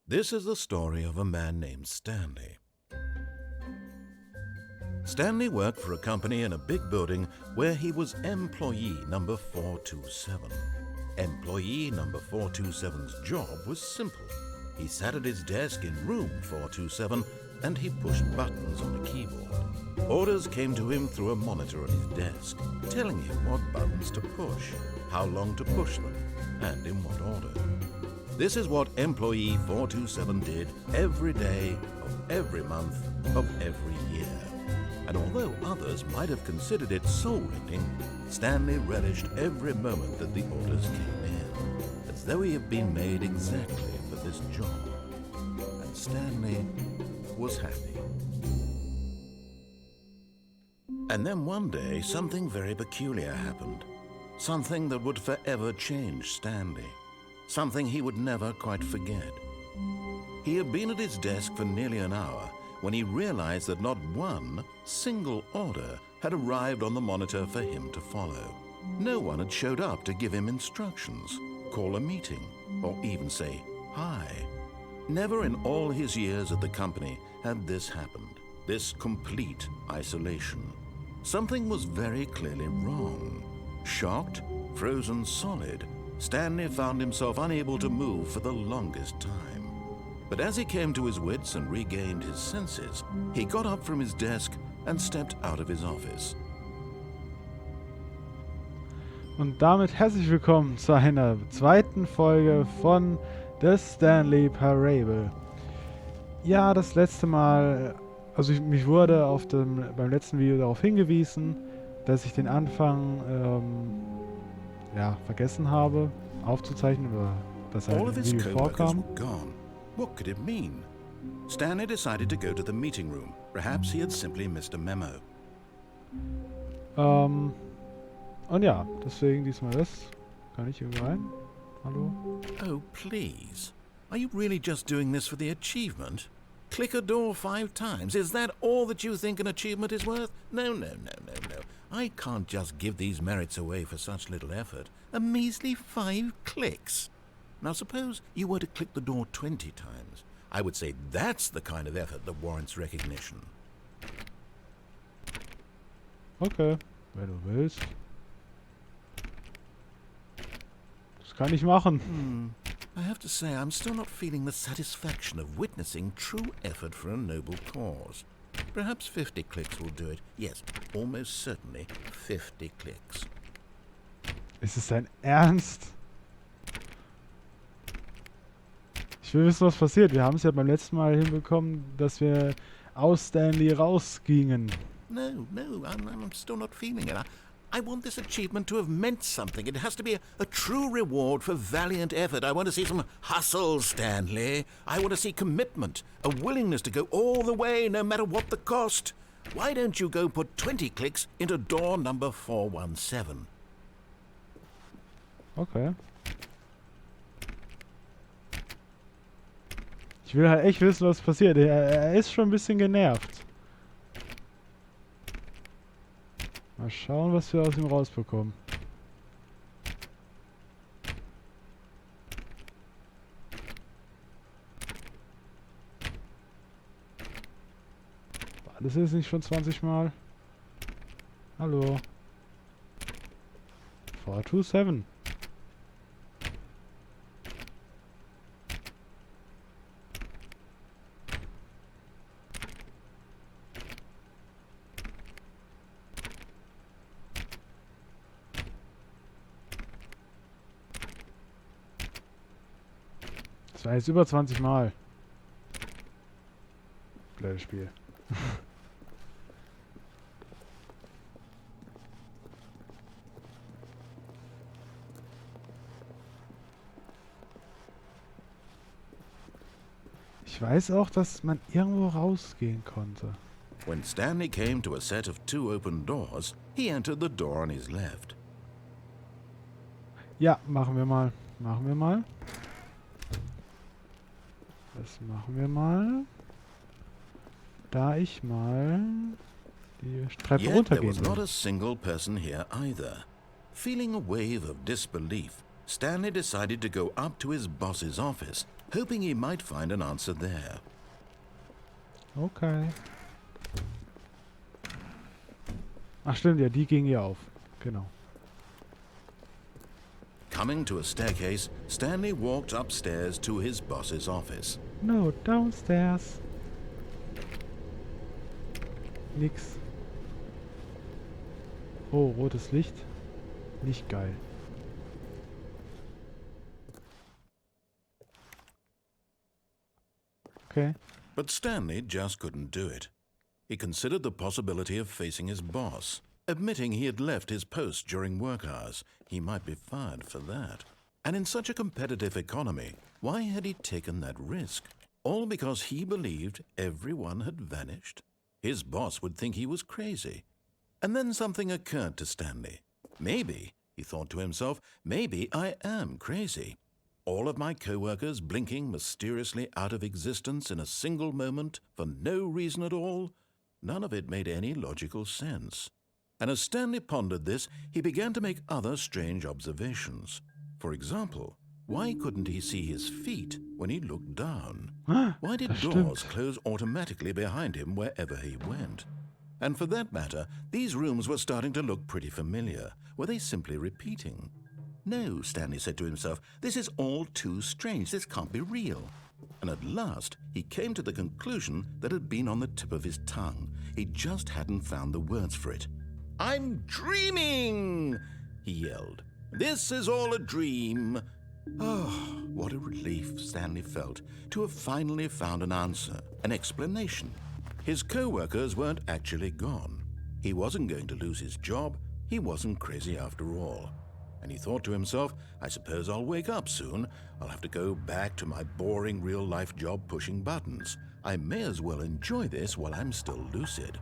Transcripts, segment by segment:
This is the story of a man named Stanley. Stanley worked for a company in a big building where he was employee number 427. Employee number 427's job was simple. He sat at his desk in room 427 and he pushed buttons on a keyboard. Orders came to him through a monitor on his desk, telling him what buttons to push, how long to push them, and in what order. This is what employee 427 did every day of every month of every year. And although others might have considered it soul-rending, Stanley relished every moment that the orders came in, as though he had been made exactly for this job. And Stanley was happy. And then one day, something very peculiar happened. Something that would forever change Stanley. Something he would never quite forget. He had been at his desk for nearly an hour when he realized that not one single order had arrived on the monitor for him to follow. No one had showed up to give him instructions, call a meeting, or even say hi. Never in all his years at the company had this happened, this complete isolation. Something was very clearly wrong. Shocked, frozen solid, Stanley found himself unable to move for the longest time. But as he came to his wits and regained his senses, he got up from his desk and stepped out of his office. Und damit herzlich willkommen zu einer zweiten Folge von The Stanley Parable. Ja, das letzte Mal, mich wurde beim letzten Video darauf hingewiesen, dass ich den Anfang vergessen habe aufzuzeichnen, oder dass er All of im his Video co-workers vorkam. were gone. What could it mean? Stanley decided to go to the meeting room. Perhaps he had simply missed a memo. Und ja, deswegen diesmal das. Kann ich hier rein? Hallo? Oh, please. Are you really just doing this for the achievement? Click a door 5 times. Is that all that you think an achievement is worth? No. I can't just give these merits away for such little effort. A measly 5 clicks. Now suppose you were to click the door 20 times. I would say that's the kind of effort that warrants recognition. Okay, wenn du willst. Das kann ich machen. I have to say, I'm still not feeling the satisfaction of witnessing true effort for a noble cause. Perhaps 50 clicks will do it. Yes, almost certainly 50 clicks. Ist es dein Ernst? Ich will wissen, was passiert. Wir haben es ja beim letzten Mal hinbekommen, dass wir aus Stanley rausgingen. No, I'm still not feeling it. I want this achievement to have meant something. It has to be a true reward for valiant effort. I want to see some hustle, Stanley. I want to see commitment, a willingness to go all the way, no matter what the cost. Why don't you go put 20 clicks into door number 417? Okay. Ich will halt echt wissen, was passiert. Er ist schon ein bisschen genervt. Mal schauen, was wir aus ihm rausbekommen. War das jetzt nicht schon 20 Mal? Hallo. 427. Das war jetzt über 20 Mal. Blödes Spiel. Ich weiß auch, dass man irgendwo rausgehen konnte. When Stanley came to a set of 2 open doors, he entered the door on his left. Ja, machen wir mal. Das machen wir mal. Da ich mal die Treppe Yet there runtergehen was not will. a single person here either. Feeling a wave of disbelief, Stanley decided to go up to his boss's office hoping he might find an answer there. Okay. Ach stimmt, ja, die ging ja auf. Genau. Coming to a staircase, Stanley walked upstairs to his boss's office. No, downstairs. Nix. Oh, rotes Licht. Nicht geil. Okay. But Stanley just couldn't do it. He considered the possibility of facing his boss. Admitting he had left his post during work hours, he might be fired for that. And in such a competitive economy, why had he taken that risk? All because he believed everyone had vanished? His boss would think he was crazy. And then something occurred to Stanley. Maybe, he thought to himself, maybe I am crazy. All of my co-workers blinking mysteriously out of existence in a single moment for no reason at all? None of it made any logical sense. And as Stanley pondered this, he began to make other strange observations. For example, why couldn't he see his feet when he looked down? Why did doors close automatically behind him wherever he went? And for that matter, these rooms were starting to look pretty familiar. Were they simply repeating? No, Stanley said to himself, this is all too strange. This can't be real. And at last, he came to the conclusion that had been on the tip of his tongue. He just hadn't found the words for it. I'm dreaming, he yelled. This is all a dream. Oh, what a relief Stanley felt to have finally found an answer, an explanation. His co-workers weren't actually gone. He wasn't going to lose his job. He wasn't crazy after all. And he thought to himself, I suppose I'll wake up soon. I'll have to go back to my boring real-life job pushing buttons. I may as well enjoy this while I'm still lucid.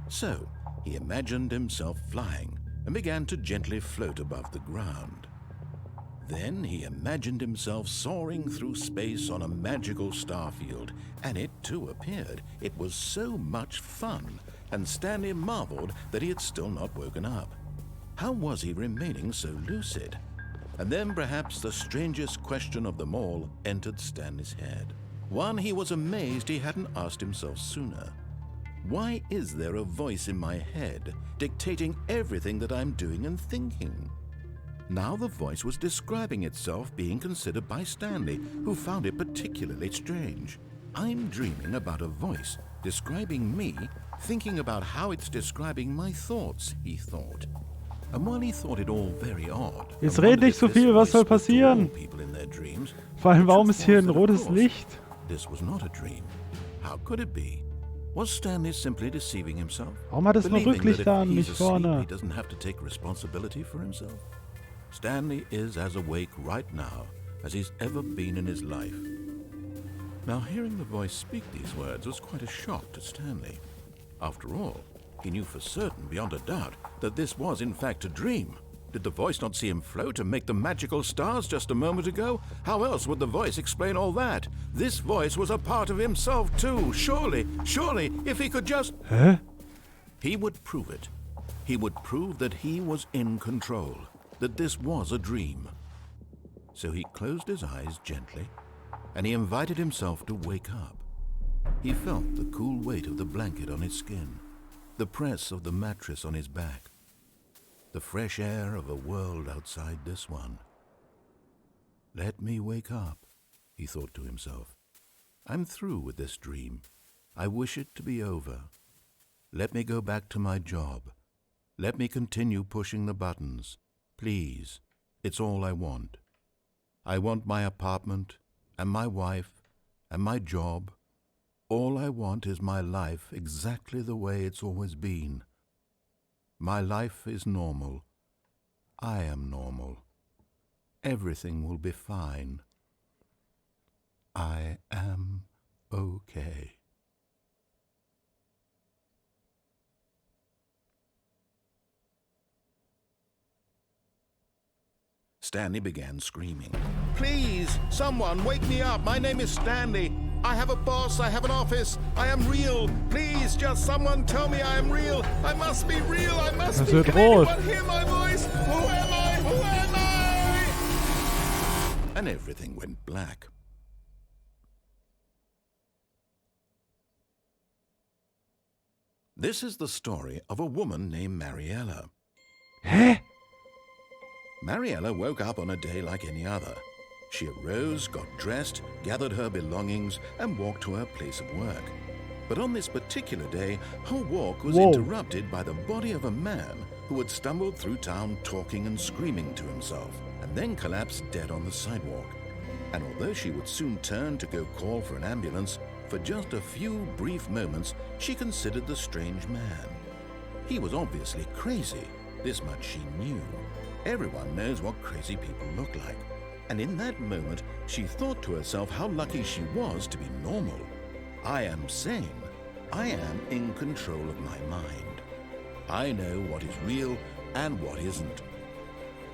So, he imagined himself flying and began to gently float above the ground. Then he imagined himself soaring through space on a magical starfield, and it too appeared. It was so much fun, and Stanley marveled that he had still not woken up. How was he remaining so lucid? And then perhaps the strangest question of them all entered Stanley's head. One he was amazed he hadn't asked himself sooner. Why is there a voice in my head dictating everything that I'm doing and thinking? Now the voice was describing itself being considered by Stanley, who found it particularly strange. I'm dreaming about a voice describing me, thinking about how it's describing my thoughts, he thought. And while he thought it all very odd, Jetzt red nicht so viel, was soll passieren? Vor allem, warum ist hier ein rotes Licht? This was not a dream. How could it be? Was Stanley simply deceiving himself? Warum hat es nur Rücklicht an, nicht vorne? He doesn't have to take responsibility for himself. Stanley is as awake right now as he's ever been in his life. Now, hearing the voice speak these words was quite a shock to Stanley. After all, he knew for certain, beyond a doubt, that this was in fact a dream. Did the voice not see him float and make the magical stars just a moment ago? How else would the voice explain all that? This voice was a part of himself too. Surely, if he could just... Hä? He would prove it. He would prove that he was in control, that this was a dream. So he closed his eyes gently, and he invited himself to wake up. He felt the cool weight of the blanket on his skin, the press of the mattress on his back, the fresh air of a world outside this one. Let me wake up, he thought to himself. I'm through with this dream. I wish it to be over. Let me go back to my job. Let me continue pushing the buttons. Please, it's all I want. I want my apartment and my wife and my job. All I want is my life exactly the way it's always been. My life is normal. I am normal. Everything will be fine. I am okay. Stanley began screaming. Please, someone, wake me up. My name is Stanley. I have a boss. I have an office. I am real. Please, just someone tell me I am real. I must be real. I must be. Can anyone hear my voice? Who am I? Who am I? And everything went black. This is the story of a woman named Mariella. Hä? Mariella woke up on a day like any other. She arose, got dressed, gathered her belongings, and walked to her place of work. But on this particular day, her walk was interrupted by the body of a man who had stumbled through town talking and screaming to himself, and then collapsed dead on the sidewalk. And although she would soon turn to go call for an ambulance, for just a few brief moments, she considered the strange man. He was obviously crazy. This much she knew. Everyone knows what crazy people look like. And in that moment, she thought to herself how lucky she was to be normal. I am sane. I am in control of my mind. I know what is real and what isn't.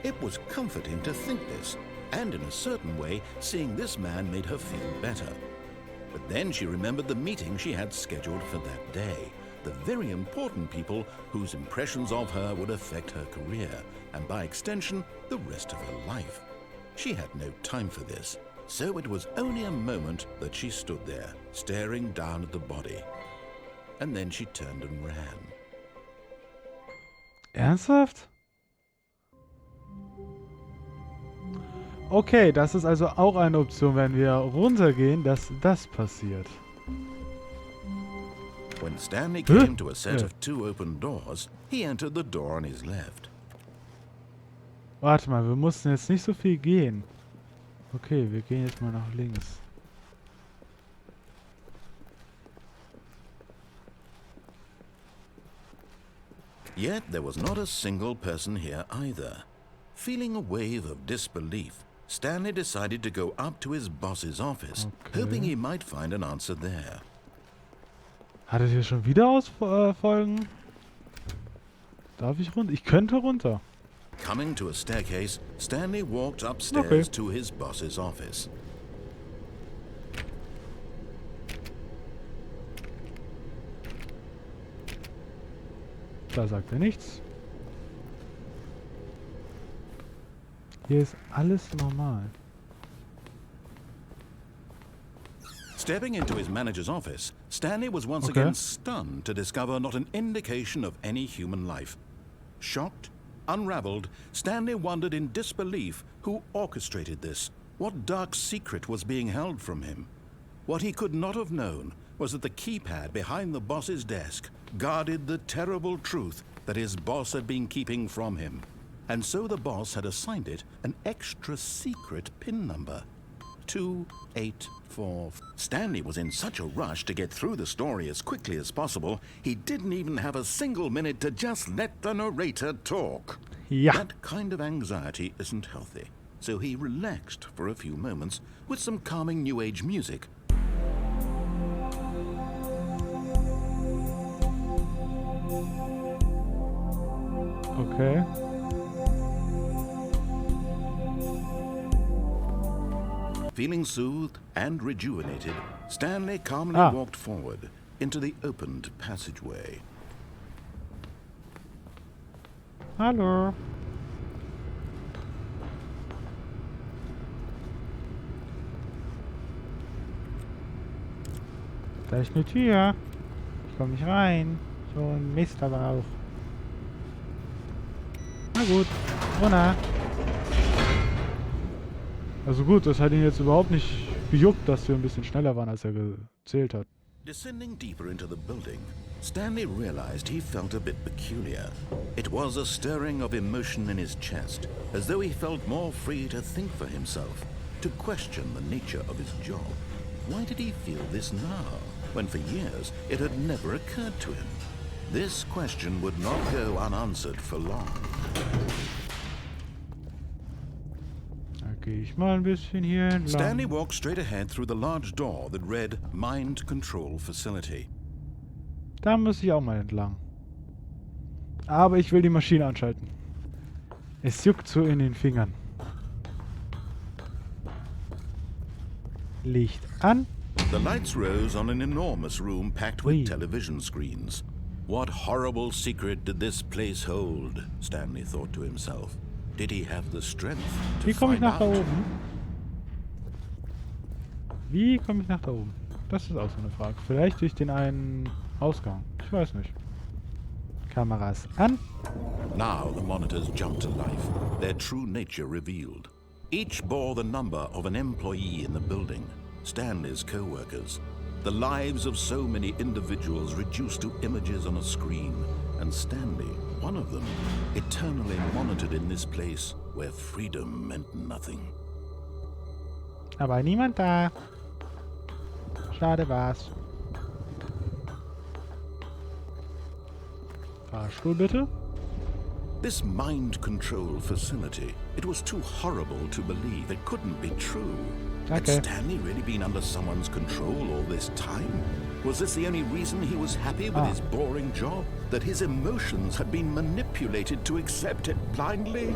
It was comforting to think this, and in a certain way, seeing this man made her feel better. But then she remembered the meeting she had scheduled for that day, the very important people whose impressions of her would affect her career, and by extension, the rest of her life. She had no time for this, so it was only a moment that she stood there, staring down at the body. And then she turned and ran. Ernsthaft? Okay, das ist also auch eine Option, wenn wir runtergehen, dass das passiert. When Stanley came to a set of 2 open doors, he entered the door on his left. Warte mal, wir mussten jetzt nicht so viel gehen. Okay, wir gehen jetzt mal nach links. Yet there was not a single person here either. Feeling a wave of disbelief, Stanley decided to go up to his boss's office, hoping he might find an answer there. Hat er hier schon wieder Folgen? Darf ich runter? Ich könnte runter. Coming to a staircase, Stanley walked upstairs to his boss's office. Da sagt er nichts. Hier ist alles normal. Stepping into his manager's office, Stanley was once again stunned to discover not an indication of any human life. Shocked, unraveled, Stanley wondered in disbelief who orchestrated this. What dark secret was being held from him? What he could not have known was that the keypad behind the boss's desk guarded the terrible truth that his boss had been keeping from him. And so the boss had assigned it an extra secret PIN number. 284. Stanley was in such a rush to get through the story as quickly as possible, he didn't even have a single minute to just let the narrator talk. Ja. That kind of anxiety isn't healthy, so he relaxed for a few moments with some calming New Age music. Okay. Feeling soothed and rejuvenated, Stanley calmly walked forward into the opened passageway. Hallo. Da ist eine Tür. Ich komme nicht rein. So ein Mist aber auch. Na gut, runter. Also gut, das hat ihn jetzt überhaupt nicht gejuckt, dass wir ein bisschen schneller waren, als er gezählt hat. Descending deeper into the building, Stanley realized he felt a bit peculiar. It was a stirring of emotion in his chest, as though he felt more free to think for himself, to question the nature of his job. Why did he feel this now, when for years it had never occurred to him? This question would not go unanswered for long. Gehe ich mal ein bisschen hier entlang. Stanley walked straight ahead through the large door that read Mind Control Facility. Da muss ich auch mal entlang. Aber ich will die Maschine anschalten. Es juckt so in den Fingern. Licht an. The lights rose on an enormous room packed with television screens. What horrible secret did this place hold? Stanley thought to himself. Did he have the strength to Wie komme ich find nach da out? oben? Wie komme ich nach da oben? Das ist auch so eine Frage. Vielleicht durch den einen Ausgang. Ich weiß nicht. Kameras an. Now the monitors jumped to life, their true nature revealed. Each bore the number of an employee in the building, Stanley's co-workers. The lives of so many individuals reduced to images on a screen, and Stanley, one of them, eternally monitored in this place where freedom meant nothing. Aber niemand da. Schade war's. Fahrstuhl bitte. This mind control facility, it was too horrible to believe. It couldn't be true. Had Okay. Stanley really been under someone's control all this time? Was this the only reason he was happy with his boring job? That his emotions had been manipulated to accept it blindly?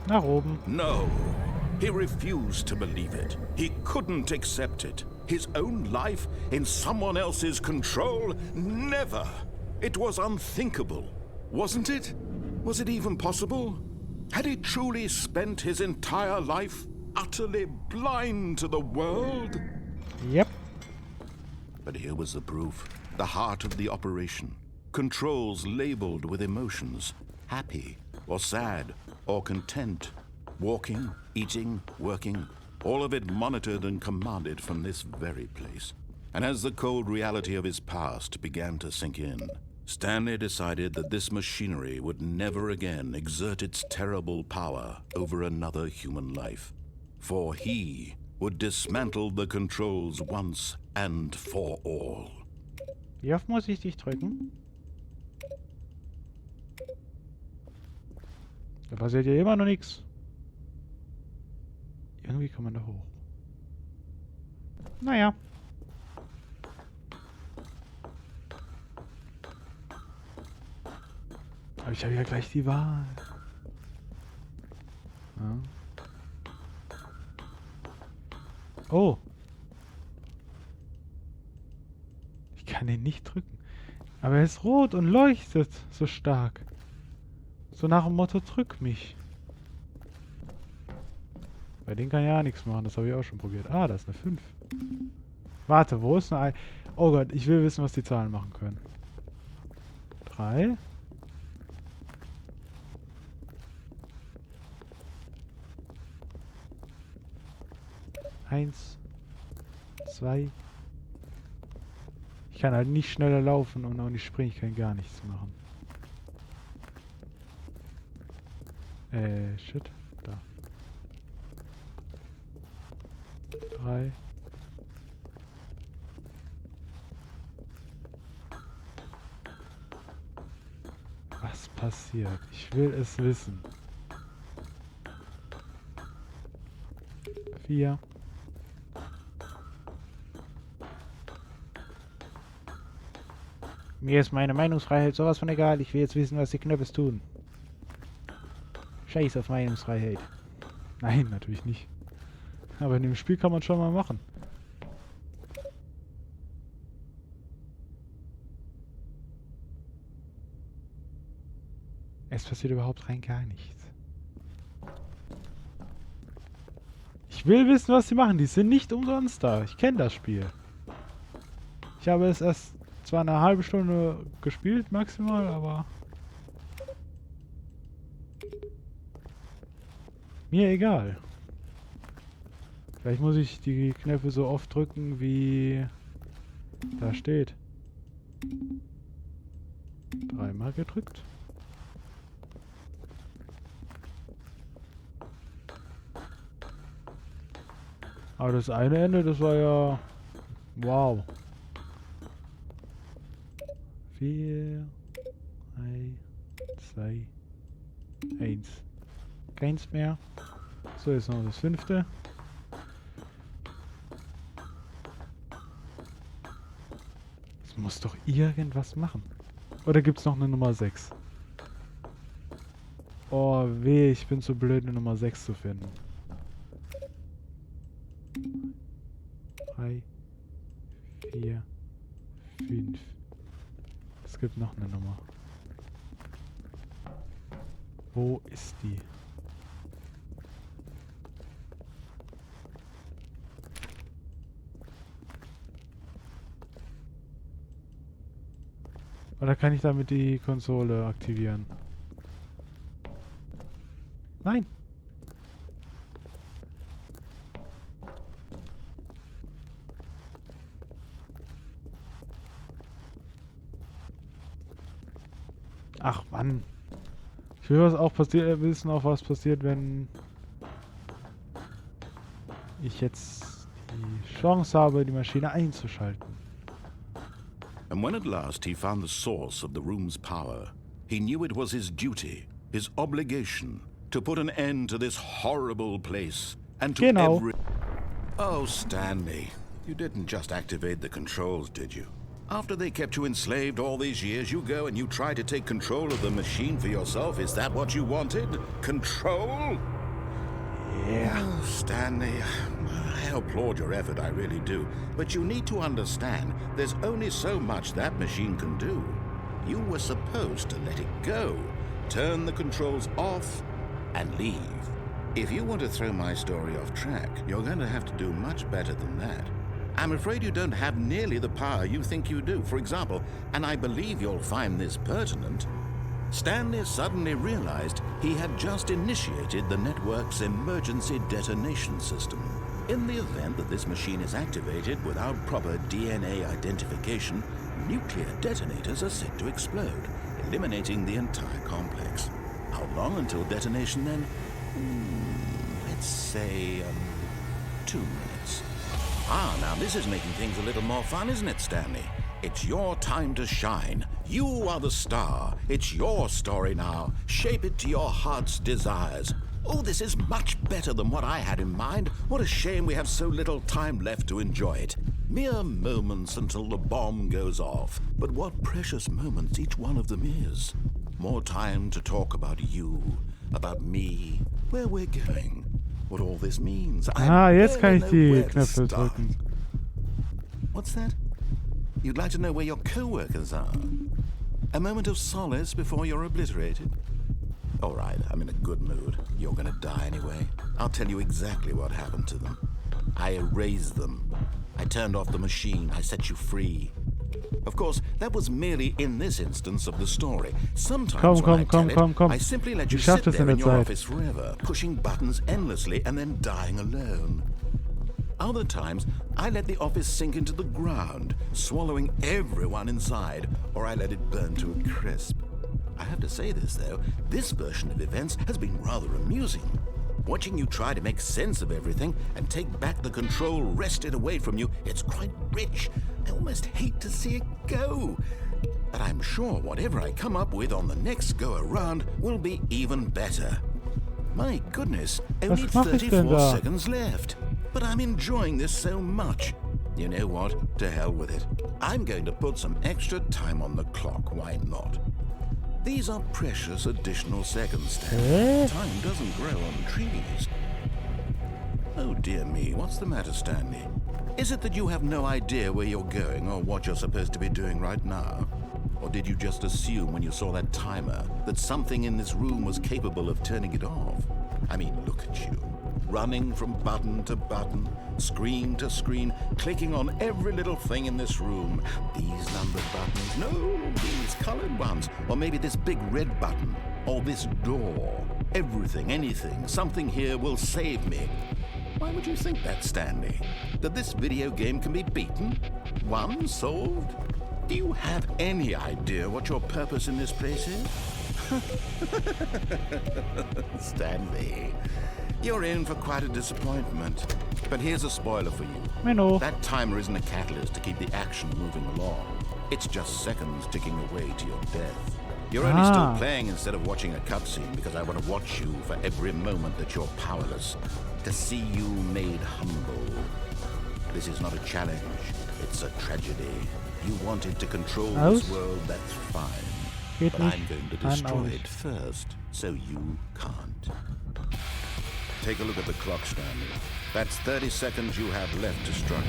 Nach oben. No. He refused to believe it. He couldn't accept it. His own life in someone else's control? Never. It was unthinkable. Wasn't it? Was it even possible? Had he truly spent his entire life utterly blind to the world? Yep. But here was the proof. The heart of the operation. Controls labeled with emotions. Happy, or sad, or content. Walking, eating, working. All of it monitored and commanded from this very place. And as the cold reality of his past began to sink in, Stanley decided that this machinery would never again exert its terrible power over another human life. For he would dismantle the controls once and for all. Wie oft muss ich dich drücken? Da passiert ja immer noch nichts. Irgendwie kann man da hoch. Naja. Aber ich habe ja gleich die Wahl. Ja. Oh. Ich kann ihn nicht drücken. Aber er ist rot und leuchtet so stark. So nach dem Motto, drück mich. Bei denen kann ich ja nichts machen, das habe ich auch schon probiert. Ah, da ist eine 5. Warte, wo ist eine 1? Oh Gott, ich will wissen, was die Zahlen machen können. 3. Eins. 2. Ich kann halt nicht schneller laufen und auch nicht springen, ich kann gar nichts machen. Shit. Da. 3. Was passiert? Ich will es wissen. 4. Mir ist meine Meinungsfreiheit sowas von egal. Ich will jetzt wissen, was die Knöpfe tun. Scheiß auf Meinungsfreiheit. Nein, natürlich nicht. Aber in dem Spiel kann man schon mal machen. Es passiert überhaupt rein gar nichts. Ich will wissen, was sie machen. Die sind nicht umsonst da. Ich kenne das Spiel. Ich habe es erst zwar eine halbe Stunde gespielt, maximal, aber... mir egal. Vielleicht muss ich die Knöpfe so oft drücken, wie da steht. 3-mal gedrückt. Aber das eine Ende, das war ja... wow. 4, 3, 2, 1. Keins mehr. So, jetzt noch das 5. Es muss doch irgendwas machen. Oder gibt es noch eine Nummer 6? Oh weh, ich bin zu blöd, eine Nummer 6 zu finden. 3, 4, 5. Es gibt noch eine Nummer. Wo ist die? Oder kann ich damit die Konsole aktivieren? Nein. Ach Mann. Ich will wissen, auch was passiert, wenn ich jetzt die Chance habe, die Maschine einzuschalten. And when at last he found the source of the room's power, he knew it was his duty, his obligation, to put an end to this horrible place and to every... Oh, Stanley, you didn't just activate the controls, did you? After they kept you enslaved all these years, you go and you try to take control of the machine for yourself. Is that what you wanted? Control? Yeah. Oh, Stanley, I applaud your effort, I really do. But you need to understand, there's only so much that machine can do. You were supposed to let it go, turn the controls off, and leave. If you want to throw my story off track, you're going to have to do much better than that. I'm afraid you don't have nearly the power you think you do. For example, and I believe you'll find this pertinent, Stanley suddenly realized he had just initiated the network's emergency detonation system. In the event that this machine is activated without proper DNA identification, nuclear detonators are set to explode, eliminating the entire complex. How long until detonation then? Let's say 2 minutes. Ah, now this is making things a little more fun, isn't it, Stanley? It's your time to shine. You are the star. It's your story now. Shape it to your heart's desires. Oh, this is much better than what I had in mind. What a shame we have so little time left to enjoy it. Mere moments until the bomb goes off. But what precious moments each one of them is. More time to talk about you, about me, where we're going. What all this means. Jetzt kann ich die Knöpfe drücken. What's that? You'd like to know where your co-workers are? A moment of solace before you're obliterated? All right, I'm in a good mood. You're gonna die anyway. I'll tell you exactly what happened to them. I erased them. I turned off the machine. I set you free. Of course, that was merely in this instance of the story. Sometimes when I tell it, I simply let you sit there in your office forever, pushing buttons endlessly and then dying alone. Other times, I let the office sink into the ground, swallowing everyone inside, or I let it burn to a crisp. I have to say this, though, this version of events has been rather amusing. Watching you try to make sense of everything and take back the control wrested away from you, it's quite rich. I almost hate to see it go. But I'm sure whatever I come up with on the next go-around will be even better. My goodness, only 34 seconds left. But I'm enjoying this so much. You know what? To hell with it. I'm going to put some extra time on the clock. Why not? These are precious additional seconds. Time doesn't grow on trees. Oh dear me, what's the matter, Stanley? Is it that you have no idea where you're going or what you're supposed to be doing right now? Or did you just assume when you saw that timer that something in this room was capable of turning it off? I mean, look at you. Running from button to button, screen to screen, clicking on every little thing in this room. These numbered buttons, no, these colored ones. Or maybe this big red button, or this door. Everything, anything, something here will save me. Why would you think that, Stanley? That this video game can be beaten? Won? Solved? Do you have any idea what your purpose in this place is? Stanley, you're in for quite a disappointment. But here's a spoiler for you. That timer isn't a catalyst to keep the action moving along. It's just seconds ticking away to your death. You're only still playing instead of watching a cutscene because I want to watch you for every moment that you're powerless. To see you made humble. This is not a challenge. It's a tragedy. You wanted to control this world, that's fine. But I'm going to destroy it first, so you can't. Take a look at the clock, Stanley. That's 30 seconds you have left to struggle.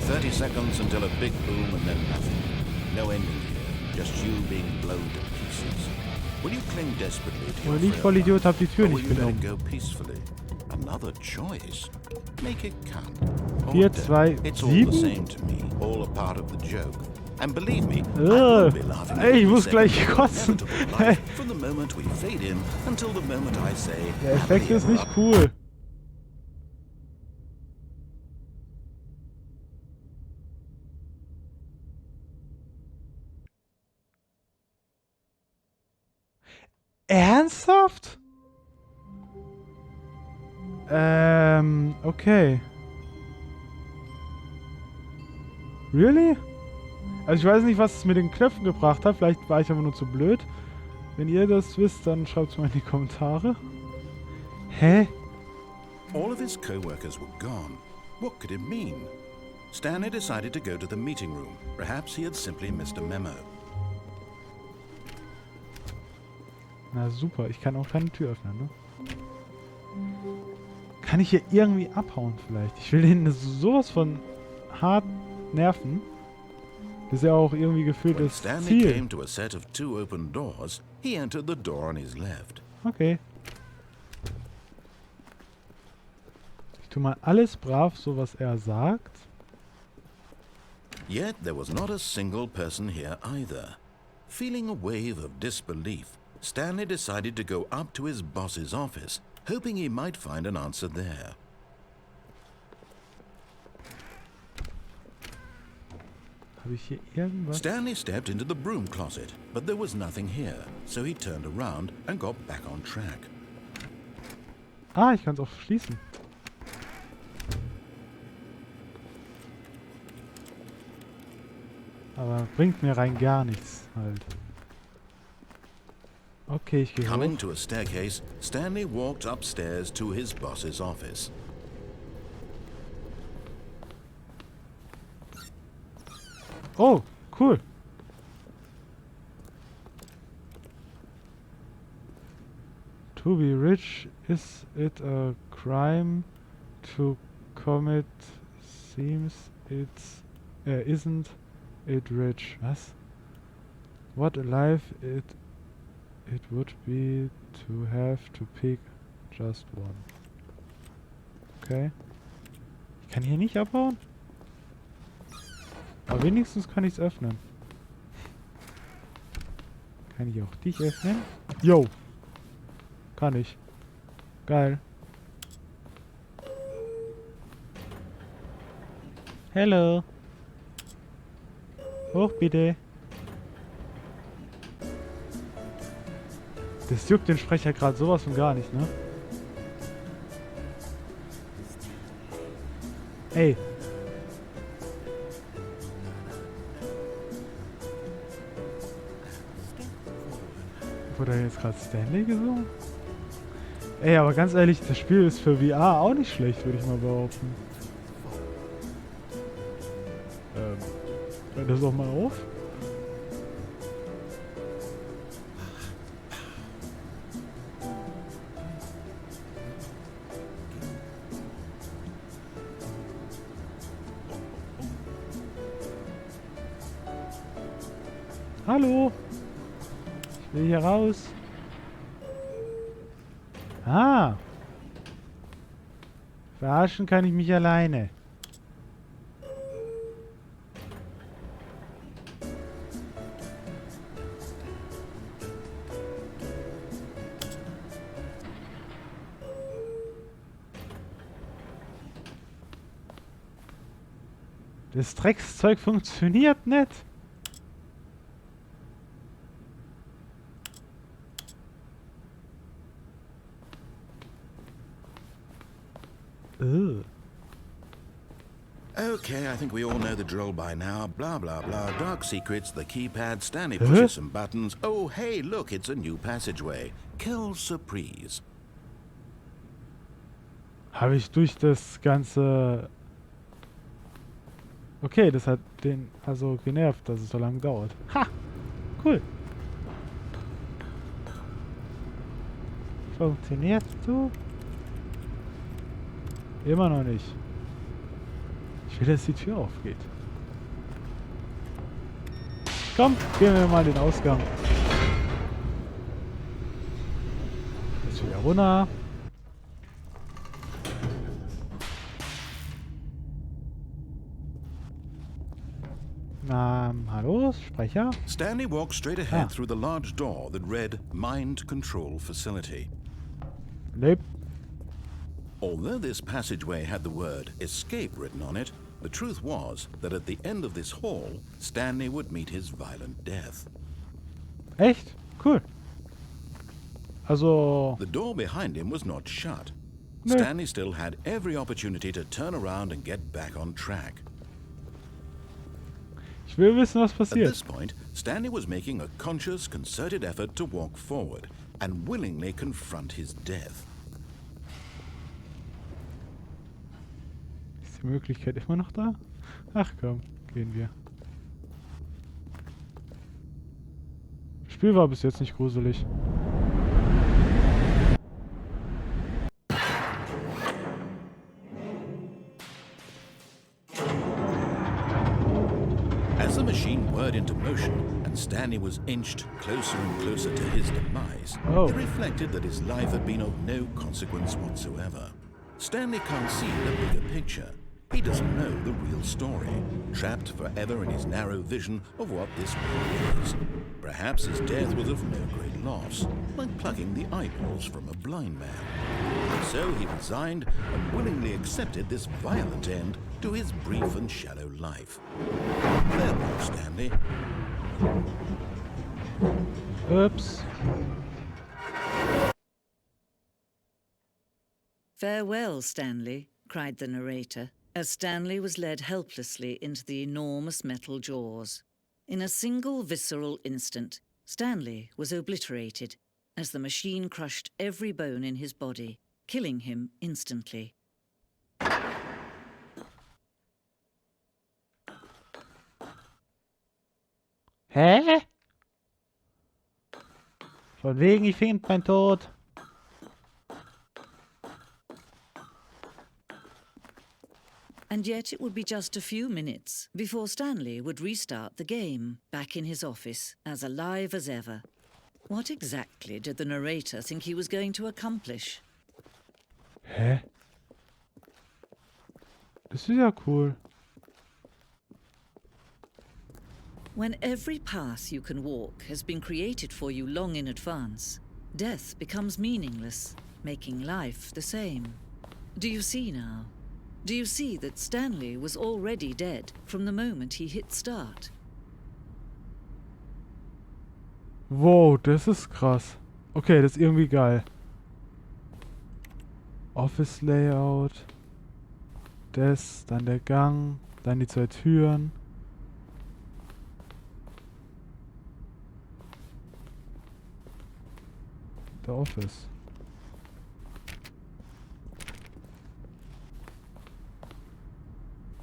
30 seconds until a big boom and then nothing. No ending here, just you being blown to pieces. Will you cling desperately to your frail life, or will you let it go peacefully? Another choice. Make it count. 4, 2, It's all the 7. same to me, all a part of the joke. And believe me, I won't be laughing at Ich every muss second gleich of your kotzen. inevitable life from the moment we fade in until the moment I say, Der Effekt happily ist ever nicht cool. Ernsthaft? Okay. Really? Also ich weiß nicht, was es mit den Knöpfen gebracht hat. Vielleicht war ich aber nur zu blöd. Wenn ihr das wisst, dann schreibt es mal in die Kommentare. Hä? All of his co-workers were gone. What could it mean? Stanley decided to go to the meeting room. Perhaps he had simply missed a memo. Na super, ich kann auch keine Tür öffnen, ne? Kann ich hier irgendwie abhauen vielleicht? Ich will den sowas von hart nerven. Das ist ja auch irgendwie gefühlt When das Stanley Ziel. came to a set of 2 open doors, he entered the door on his left. Okay. Ich tue mal alles brav, so was er sagt. Yet there was not a single person here either. Feeling a wave of disbelief, Stanley decided to go up to his boss's office, hoping he might find an answer there. Habe ich hier irgendwas? Stanley stepped into the broom closet, but there was nothing here, so he turned around and got back on track. Ah, ich kann es auch schließen. Aber bringt mir rein gar nichts halt. Okay, ich gehe Coming hoch. to a staircase, Stanley walked upstairs to his boss's office. Oh, cool. To be rich, is it a crime to commit? Seems it's isn't it rich? Was? What a life it would be to have to pick just one. Okay. Ich kann hier nicht abbauen? Aber wenigstens kann ich es öffnen. Kann ich auch dich öffnen? Yo! Kann ich. Geil. Hello. Hoch bitte. Das juckt den Sprecher gerade sowas von gar nicht, ne? Ey. Wurde jetzt gerade Stanley gesungen? Ey, aber ganz ehrlich, das Spiel ist für VR auch nicht schlecht, würde ich mal behaupten. Hört das auch mal auf? Hallo? Ich will hier raus. Ah. Verarschen kann ich mich alleine. Das Dreckszeug funktioniert nicht. Okay, I think we all know the drill by now. Blah, blah, blah. Dark secrets, the keypad, Stanley pushes some buttons. Oh, hey, look, it's a new passageway. Quelle surprise. Habe ich durch das ganze... Okay, das hat den also genervt, dass es so lange dauert. Ha! Cool. Funktioniert du? Immer noch nicht. Ich will, dass die Tür aufgeht. Komm, gehen wir mal den Ausgang. Jetzt wieder runter. Hallo, Sprecher? Stanley walked straight ahead through the large door that read Mind Control Facility. Leb. Although this passageway had the word escape written on it, the truth was that at the end of this hall, Stanley would meet his violent death. Echt? Cool. Also... The door behind him was not shut. Nee. Stanley still had every opportunity to turn around and get back on track. Ich will wissen, was At passiert. this point, Stanley was making a conscious, concerted effort to walk forward and willingly confront his death. Ist die Möglichkeit immer noch da? Ach komm, gehen wir. Das Spiel war bis jetzt nicht gruselig. As the machine whirred into motion and Stanley was inched closer and closer to his demise, he reflected that his life had been of no consequence whatsoever. Stanley can't see the bigger picture. He doesn't know the real story, trapped forever in his narrow vision of what this world is. Perhaps his death was of no great loss, like plucking the eyeballs from a blind man. So he resigned and willingly accepted this violent end to his brief and shallow life. Farewell, Stanley. Ups. "Farewell, Stanley," cried the narrator, as Stanley was led helplessly into the enormous metal jaws. In a single visceral instant, Stanley was obliterated as the machine crushed every bone in his body, killing him instantly. Hä? Von wegen, ich finde mein Tod. And yet it would be just a few minutes before Stanley would restart the game, back in his office, as alive as ever. What exactly did the narrator think he was going to accomplish? Hä? Das ist ja cool. When every path you can walk has been created for you long in advance, death becomes meaningless, making life the same. Do you see now? Do you see that Stanley was already dead from the moment he hit start? Wow, das ist krass. Okay, das ist irgendwie geil. Office Layout. Das, dann der Gang, dann die zwei Türen. Der Office.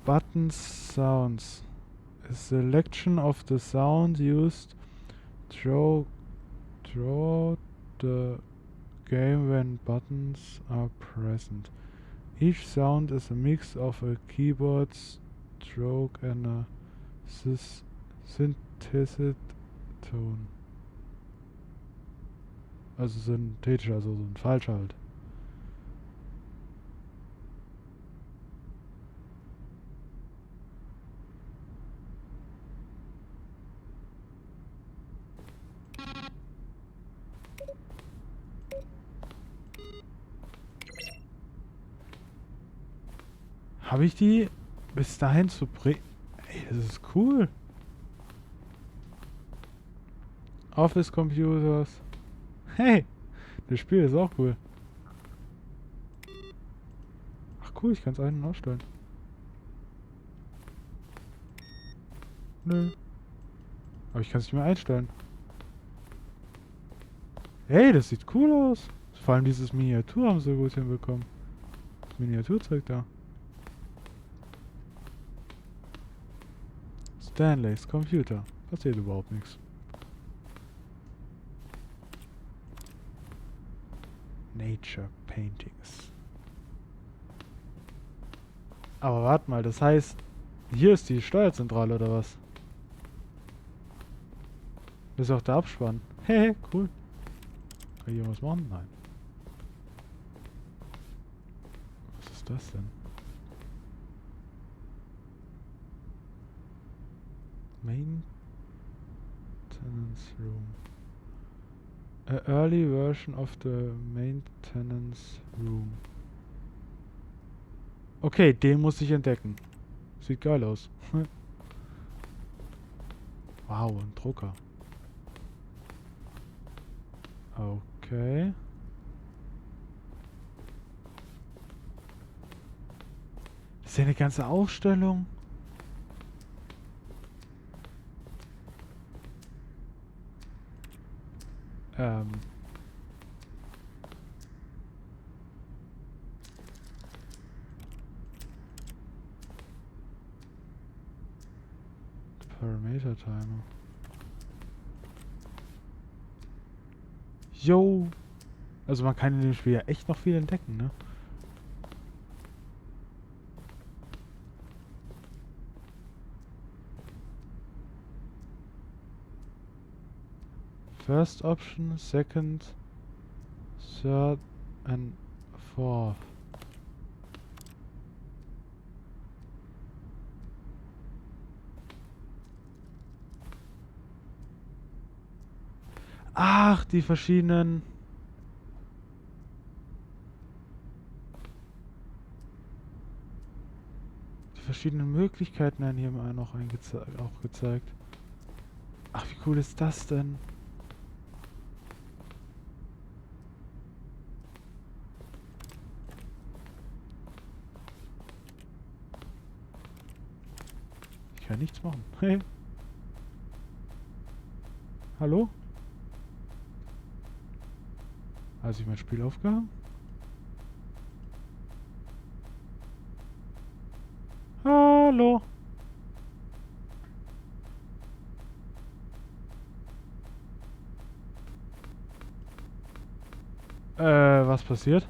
Buttons, sounds. A selection of the sound used throughout the game when buttons are present. Each sound is a mix of a keyboard stroke and a synthesized tone. Also synthetisch, also so ein Falscher halt. Habe ich die bis dahin zu bringen? Ey, das ist cool. Office Computers. Hey, das Spiel ist auch cool. Ach cool, ich kann es einen ausstellen. Nö. Aber ich kann es nicht mehr einstellen. Hey, das sieht cool aus. Vor allem dieses Miniatur haben sie gut hinbekommen. Das Miniaturzeug da. Stanleys Computer. Passiert überhaupt nichts. Nature Paintings. Aber warte mal, das heißt, hier ist die Steuerzentrale oder was? Das ist auch der Abspann. Hey, cool. Kann ich irgendwas machen? Nein. Was ist das? das denn? Maintenance room. A early version of the maintenance room. Okay, den muss ich entdecken. Sieht geil aus. Wow, ein Drucker. Okay. Ist ja eine ganze Ausstellung. Parameter Timer. Yo! Also man kann in dem Spiel ja echt noch viel entdecken, ne? First option, second, third and fourth. Ach, die verschiedenen... Die verschiedenen Möglichkeiten werden hier mal noch auch gezeigt. Ach, wie cool ist das denn? Ich kann nichts machen. Hey. Hallo? Habe ich mein Spiel aufgehangen? Hallo? Was passiert?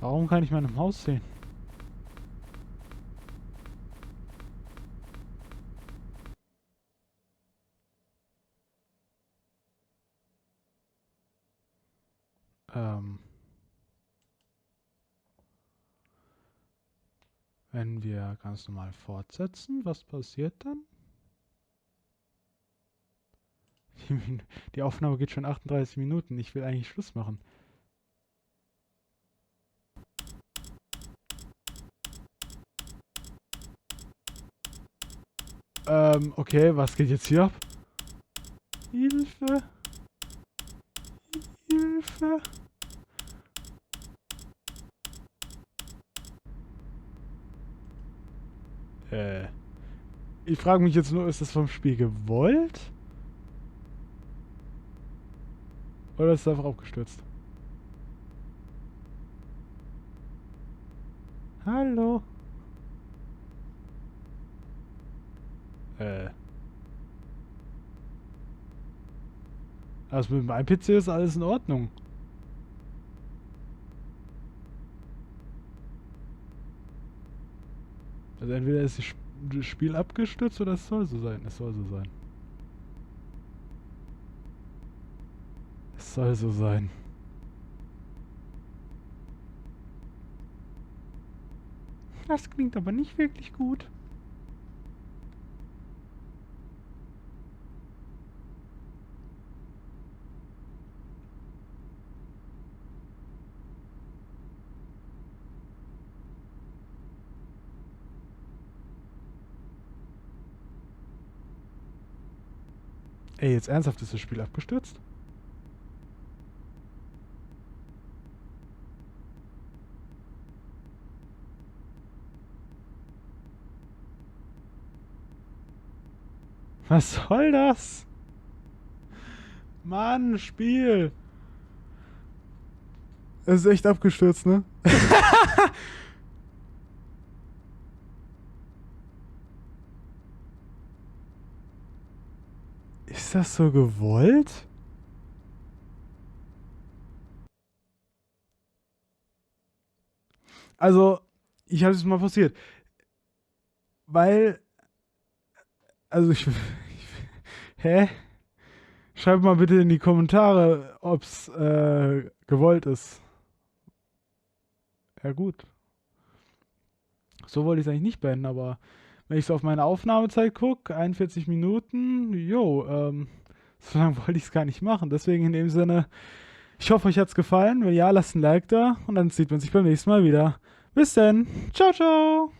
Warum kann ich meinem Haus sehen? Wenn wir ganz normal fortsetzen, was passiert dann? Die Aufnahme geht schon 38 Minuten. Ich will eigentlich Schluss machen. Okay, was geht jetzt hier ab? Hilfe! Hilfe! Ich frage mich jetzt nur, ist das vom Spiel gewollt? Oder ist es einfach abgestürzt? Hallo? Also mit meinem PC ist alles in Ordnung. Also entweder ist das Spiel abgestürzt oder es soll so sein. Es soll so sein. Es soll so sein. Das klingt aber nicht wirklich gut. Ey, jetzt ernsthaft, ist das Spiel abgestürzt? Was soll das? Mann, Spiel! Es ist echt abgestürzt, ne? Ist das so gewollt? Also, ich habe es mal passiert. Weil, also hä? Schreibt mal bitte in die Kommentare, ob's gewollt ist. Ja gut. So wollte ich es eigentlich nicht beenden, aber wenn ich so auf meine Aufnahmezeit gucke, 41 Minuten, so lange wollte ich es gar nicht machen. Deswegen in dem Sinne, ich hoffe, euch hat es gefallen. Wenn ja, lasst ein Like da und dann sieht man sich beim nächsten Mal wieder. Bis dann. Ciao, ciao.